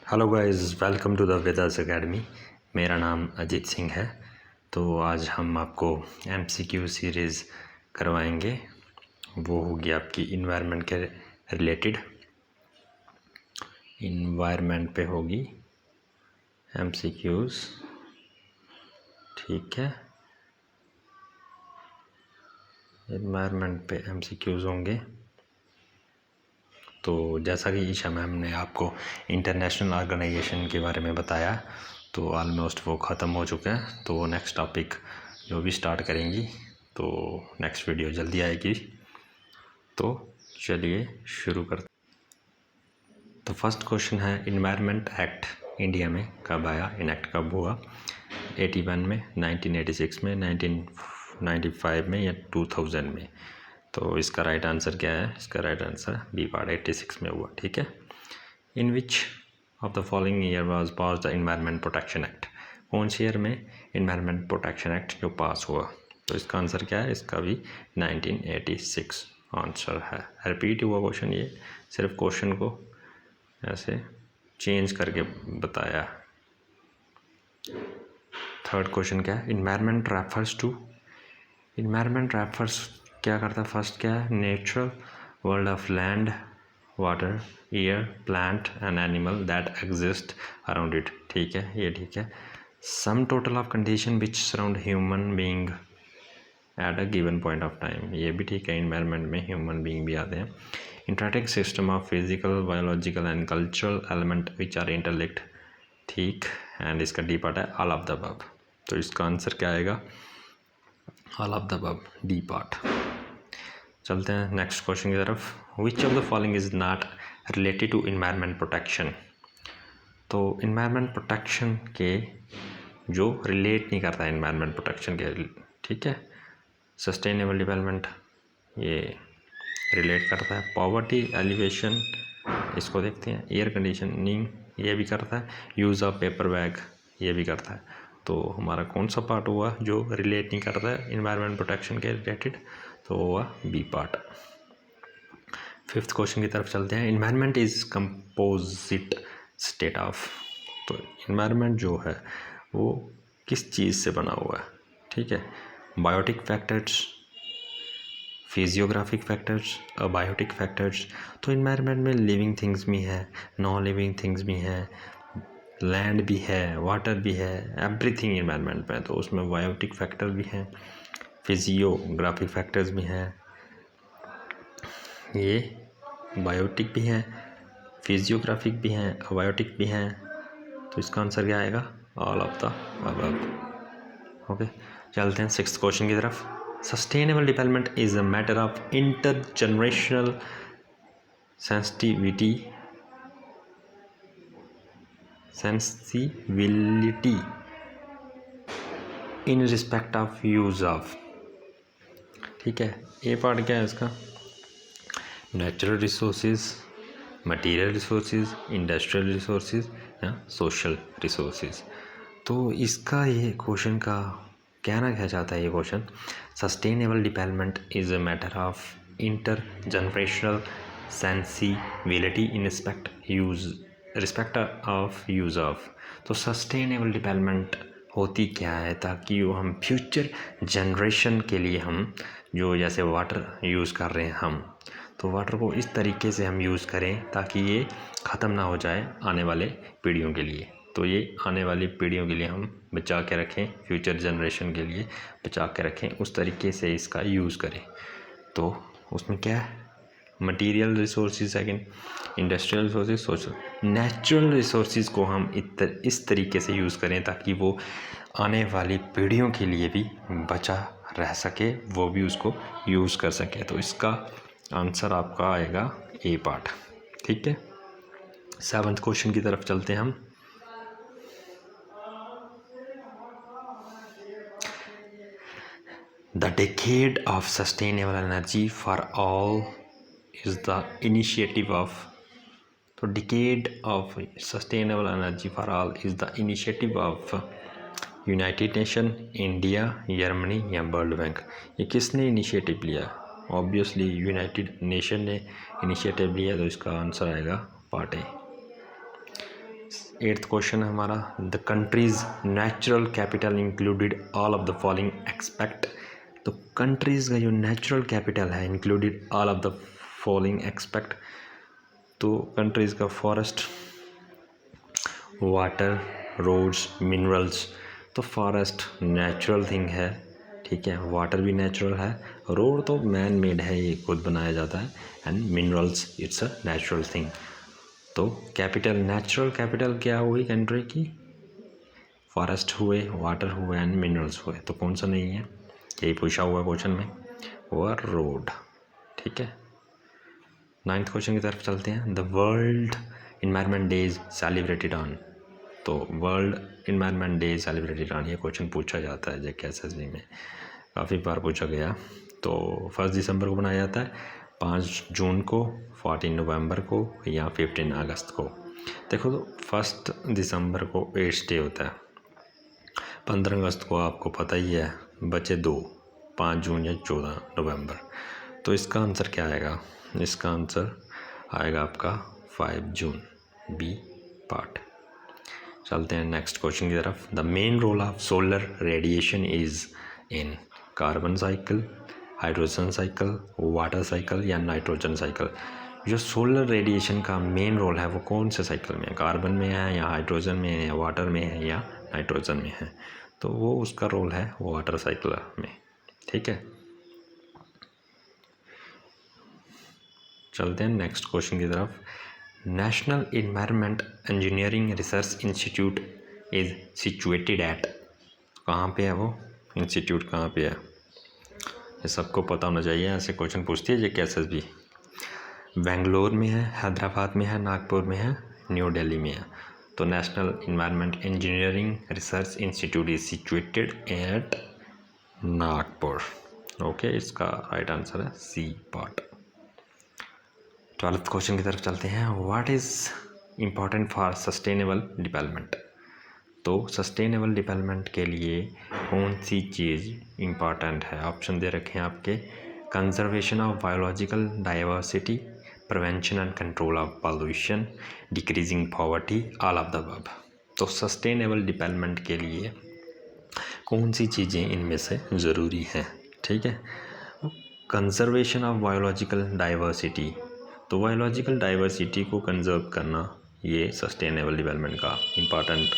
Hello guys, welcome to the Vedas academy. मेरा नाम अजीत सिंह है। तो आज हम आपको एमसीक्यू सीरीज़ करवाएंगे। वो होगी आपकी इन्वायरमेंट के रिलेटेड। इन्वायरमेंट पे होगी एमसीक्यूज़, ठीक है। इन्वायरमेंट पे एमसीक्यूज़ होंगे। तो जैसा कि ईशा मैम ने आपको इंटरनेशनल ऑर्गेनाइजेशन के बारे में बताया, तो ऑलमोस्ट वो ख़त्म हो चुका है। तो नेक्स्ट टॉपिक जो भी स्टार्ट करेंगी, तो नेक्स्ट वीडियो जल्दी आएगी। तो चलिए शुरू करते। तो फर्स्ट क्वेश्चन है, इन्वायरमेंट एक्ट इंडिया में कब आया, इनेक्ट कब हुआ? 81 में, 1986 में, 1995 में या 2000 में? तो इसका राइट आंसर क्या है? इसका राइट आंसर बी पार्ट 86 में हुआ, ठीक है। In which of the following year was pass the environment protection act? कौन से ईयर में इन्वायरमेंट प्रोटेक्शन एक्ट जो पास हुआ? तो इसका आंसर क्या है? इसका भी 1986 आंसर है। रिपीट हुआ क्वेश्चन, ये सिर्फ क्वेश्चन को ऐसे चेंज करके बताया। थर्ड क्वेश्चन क्या है? Environment refers to, environment refers क्या करता है? फर्स्ट क्या है? Natural world of land, water, air, plant and animal that exist around it, ठीक है, ये ठीक है। Sum total of condition which surround human being at a given point of time, ये भी ठीक है। इन्वायरमेंट में ह्यूमन बीइंग भी आते हैं। Intricate system of physical, biological and cultural element which are interlinked, ठीक। एंड इसका डी पार्ट है ऑल ऑफ द अबव। तो इसका आंसर क्या आएगा? All of the above, D part. चलते हैं नेक्स्ट क्वेश्चन की तरफ। Which of the following is not related to environment protection? तो इन्वायरमेंट प्रोटेक्शन के जो रिलेट नहीं करता है इन्वायरमेंट प्रोटेक्शन के, ठीक है। सस्टेनेबल डेवलपमेंट ये रिलेट करता है। पॉवर्टी एलिवेशन इसको देखते हैं। एयर कंडीशनिंग ये भी करता है। यूज़ ऑफ पेपर बैग ये भी करता है। तो हमारा कौन सा पार्ट हुआ जो रिलेट नहीं करता है इन्वायरमेंट प्रोटेक्शन के रिलेटेड? तो हुआ बी पार्ट। फिफ्थ क्वेश्चन की तरफ चलते हैं। Environment is composite state of, तो इन्वायरमेंट जो है वो किस चीज़ से बना हुआ है, ठीक है। Biotic factors, physiographic factors, abiotic factors. तो इन्वायरमेंट में लिविंग थिंग्स भी हैं, नॉन लिविंग थिंग्स भी हैं, लैंड भी है, वाटर भी है, एवरीथिंग इन्वायरमेंट में। तो उसमें बायोटिक फैक्टर भी हैं, फिजियोग्राफिक फैक्टर्स भी हैं, ये बायोटिक भी हैं, फिजियोग्राफिक भी हैं, अबायोटिक भी हैं। तो इसका आंसर क्या आएगा? All of the above. Okay, चलते हैं सिक्स्थ क्वेश्चन की तरफ। Sustainable development is a matter of intergenerational sensitivity in respect of use of, ठीक है। ये पार्ट क्या है इसका? Natural resources, material resources, industrial resources या सोशल रिसोर्सेज। तो इसका ये क्वेश्चन का कहना क्या चाहता है ये question? Sustainable development is a matter of inter generational sensibility in respect of use of. तो सस्टेनेबल डेवलपमेंट होती क्या है? ताकि वो हम फ्यूचर जनरेशन के लिए हम जो जैसे वाटर यूज़ कर रहे हैं हम, तो वाटर को इस तरीके से हम यूज़ करें ताकि ये ख़त्म ना हो जाए आने वाले पीढ़ियों के लिए। तो ये आने वाली पीढ़ियों के लिए हम बचा के रखें, फ्यूचर जनरेशन के लिए बचा के रखें, उस तरीके से इसका यूज़ करें। तो उसमें क्या है? Material resources, second industrial resources, social. Natural resources को हम इस तरीके से यूज़ करें ताकि वो आने वाली पीढ़ियों के लिए भी बचा रह सके, वो भी उसको यूज़ कर सके। तो इसका आंसर आपका आएगा ए पार्ट, ठीक है। सेवंथ क्वेश्चन की तरफ चलते हैं हम। The decade of sustainable energy for all is the initiative of, तो decade of sustainable energy for all is the initiative of United Nation, India, Germany या वर्ल्ड बैंक? ये किसने इनिशिएटिव लिया? ऑब्वियसली यूनाइटेड नेशन ने initiative लिया। तो इसका answer आएगा पार्ट ए। 8th क्वेश्चन है हमारा, the countries natural capital included all of the following expect. तो कंट्रीज़ का जो नेचुरल कैपिटल है included all of the following expect. तो कंट्रीज़ का फॉरेस्ट, वाटर, रोड्स, मिनरल्स। तो फॉरेस्ट नेचुरल थिंग है, ठीक है, वाटर भी नेचुरल है, रोड तो मैन मेड है, ये खुद बनाया जाता है, and minerals it's a natural thing. तो कैपिटल, नेचुरल कैपिटल क्या हुई कंट्री की? फॉरेस्ट हुए, वाटर हुए एंड मिनरल्स हुए। तो कौन सा नहीं है, यही पूछा हुआ क्वेश्चन में, वो रोड, ठीक है। 9th क्वेश्चन की तरफ चलते हैं, the world environment day is celebrated on. तो world environment day celebrated on, ये क्वेश्चन पूछा जाता है JKSSB में, काफ़ी बार पूछा गया। तो 1 दिसंबर को बनाया जाता है, 5 जून को, 14 नवंबर को या 15 अगस्त को। देखो तो 1 दिसंबर को एड्स डे होता है, 15 अगस्त को आपको पता ही है, बचे 2, 5 जून या 14 नवंबर। तो इसका आंसर क्या आएगा? इसका आंसर आएगा आपका 5 जून, बी पार्ट। चलते हैं नेक्स्ट क्वेश्चन की तरफ, the main role of solar radiation is in carbon cycle, hydrogen cycle, water cycle या नाइट्रोजन साइकिल। जो सोलर रेडिएशन का मेन रोल है वो कौन से साइकिल में है? कार्बन में है या हाइड्रोजन में है या वाटर में है या नाइट्रोजन में है? तो वो उसका रोल है वाटर साइकिल में, ठीक है। चलते हैं नेक्स्ट क्वेश्चन की तरफ, national environment engineering research institute is situated at. कहाँ पे है वो इंस्टीट्यूट, कहाँ पे है? ये सबको पता होना चाहिए, ऐसे क्वेश्चन पूछती है JKSSB। बेंगलोर में है, हैदराबाद में है, नागपुर में है, न्यू दिल्ली में है। तो national environment engineering research institute is situated at Nagpur. Okay, इसका राइट आंसर है सी पार्ट। 12th क्वेश्चन की तरफ चलते हैं, what is important for sustainable development. तो सस्टेनेबल डेवलपमेंट के लिए कौन सी चीज़ इम्पॉर्टेंट है? ऑप्शन दे रखे हैं आपके, conservation of biological diversity, prevention and control of pollution, decreasing poverty, all of the above. तो सस्टेनेबल डेवलपमेंट के लिए कौन सी चीज़ें इनमें से ज़रूरी हैं? ठीक है, कंजर्वेशन ऑफ बायोलॉजिकल डाइवर्सिटी, तो बायोलॉजिकल डाइवर्सिटी को कंजर्व करना ये सस्टेनेबल डेवलपमेंट का इम्पॉर्टेंट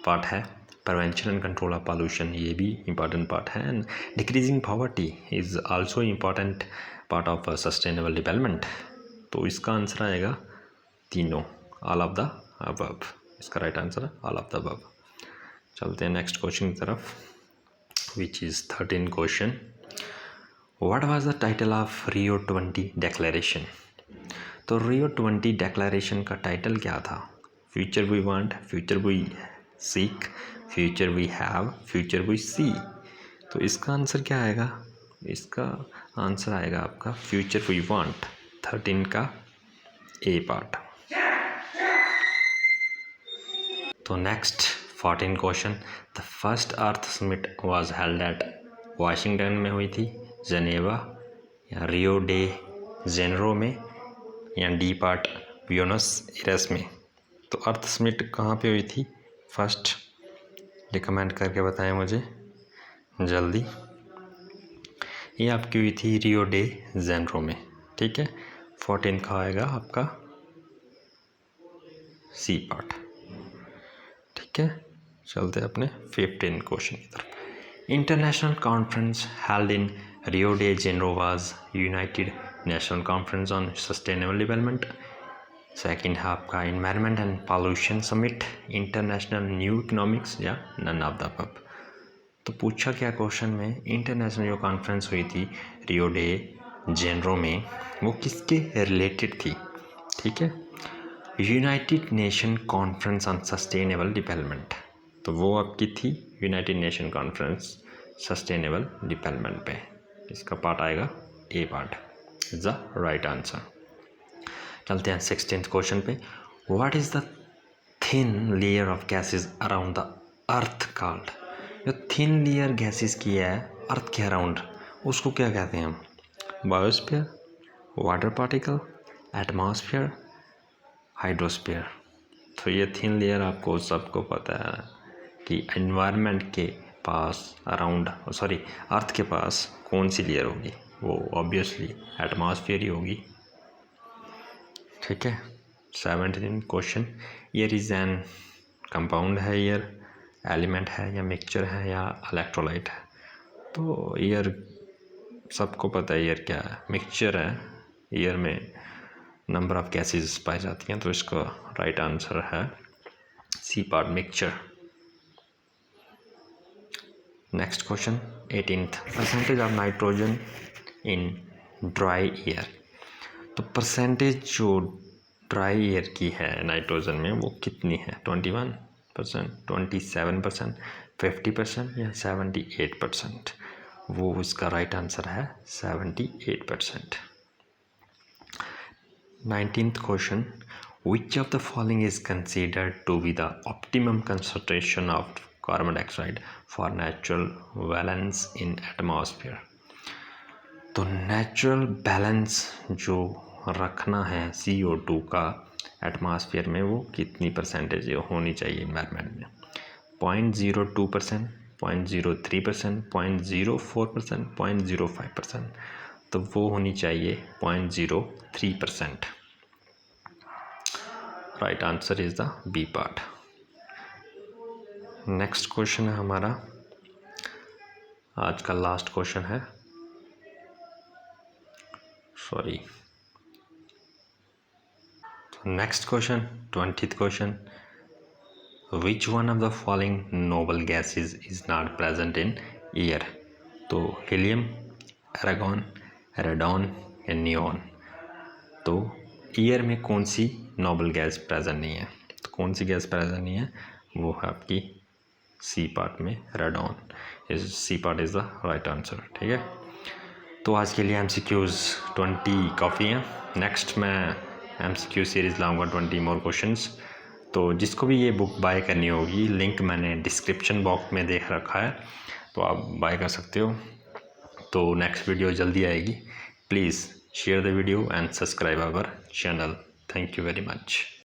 पार्ट है। Prevention and control of pollution, ये भी इम्पॉर्टेंट पार्ट है। And decreasing poverty is also important part of sustainable development. तो इसका आंसर आएगा तीनों, ऑल ऑफ द अबव। इसका राइट आंसर है ऑल ऑफ द अबव। चलते हैं नेक्स्ट क्वेश्चन की तरफ, which is 13 question, what was the title of Rio 20 declaration. तो रियो 20 डिक्लेरेशन का टाइटल क्या था? Future we want, future we seek, future we have, future we see. तो इसका आंसर क्या आएगा? इसका आंसर आएगा आपका फ्यूचर वी वांट, 13 का ए पार्ट। तो next 14 question, the first earth summit was held at, Washington में हुई थी, जनेवा या रियो डे जेनरो में या डी पार्ट ब्यूनस एयर्स में। तो अर्थ समिट कहाँ पे हुई थी? फर्स्ट रिकमेंड करके बताएं मुझे जल्दी। ये आपकी हुई थी रियो डे जेनरो में, ठीक है। 14 का आएगा आपका सी पार्ट, ठीक है। चलते अपने 15 क्वेश्चन की तरफ, international conference held in Rio de Janeiro was United national conference on sustainable development. Second है आपका environment and pollution summit, international new economics या नन ऑफ द अबव। तो पूछा क्या क्वेश्चन में, इंटरनेशनल जो कॉन्फ्रेंस हुई थी रियो डे जेनरो में, वो किसके रिलेटेड थी? ठीक है, United Nation conference on sustainable development. तो वो आपकी थी United Nation conference sustainable development पे। इसका पार्ट आएगा A part, is the right answer. चलते हैं 16th क्वेश्चन पे, what is the thin layer of gases around the earth called. जो थिन लेयर गैसेस की है अर्थ के अराउंड, उसको क्या कहते हैं हम? Biosphere, water particle, atmosphere, hydrosphere. तो ये थिन लेयर आपको सबको पता है कि एनवायरनमेंट के पास अर्थ के पास कौन सी लेयर होगी, वो ऑब्वियसली एटमॉस्फेयर ही होगी। ठीक है। 17 question, air is an compound है, एयर एलिमेंट है या मिक्सचर है या इलेक्ट्रोलाइट है। तो एयर सबको पता है एयर क्या है, मिक्सचर है। एयर में नंबर ऑफ गैसेस पाई जाती हैं, तो इसका राइट आंसर है c part, mixture. Next question 18th, percentage of nitrogen in dry air. तो परसेंटेज जो ड्राई एयर की है नाइट्रोजन में वो कितनी है? 21%, 27%, 50% या 78%? वो इसका राइट आंसर है 78%। 19th question, which of the following is considered to be the optimum concentration of carbon dioxide for natural balance in atmosphere? तो नेचुरल बैलेंस जो रखना है CO2 का एटमॉस्फेयर में, वो कितनी परसेंटेज होनी चाहिए एनवायरनमेंट में? 0.02%, 0.03%, 0.04%, 0.05%? तो वो होनी चाहिए 0.03%। Right answer is the b part. Next question है हमारा, आज का लास्ट क्वेश्चन है, next question 20th question, which one of the following noble gases is not present in air? तो हीलियम, एरागॉन, रेडॉन या नियॉन? तो एयर में कौन सी नोबल गैस प्रेजेंट नहीं है? तो कौन सी गैस प्रेजेंट नहीं है? वो है आपकी सी पार्ट में radon. C part is the right answer. ठीक है। तो आज के लिए MCQs 20 काफ़ी हैं। नेक्स्ट मैं MCQ सीरीज़ लाऊंगा 20 मोर क्वेश्चंस। तो जिसको भी ये बुक बाय करनी होगी, लिंक मैंने डिस्क्रिप्शन बॉक्स में देख रखा है, तो आप बाय कर सकते हो। तो नेक्स्ट वीडियो जल्दी आएगी। Please share the video and subscribe our channel. Thank you very much.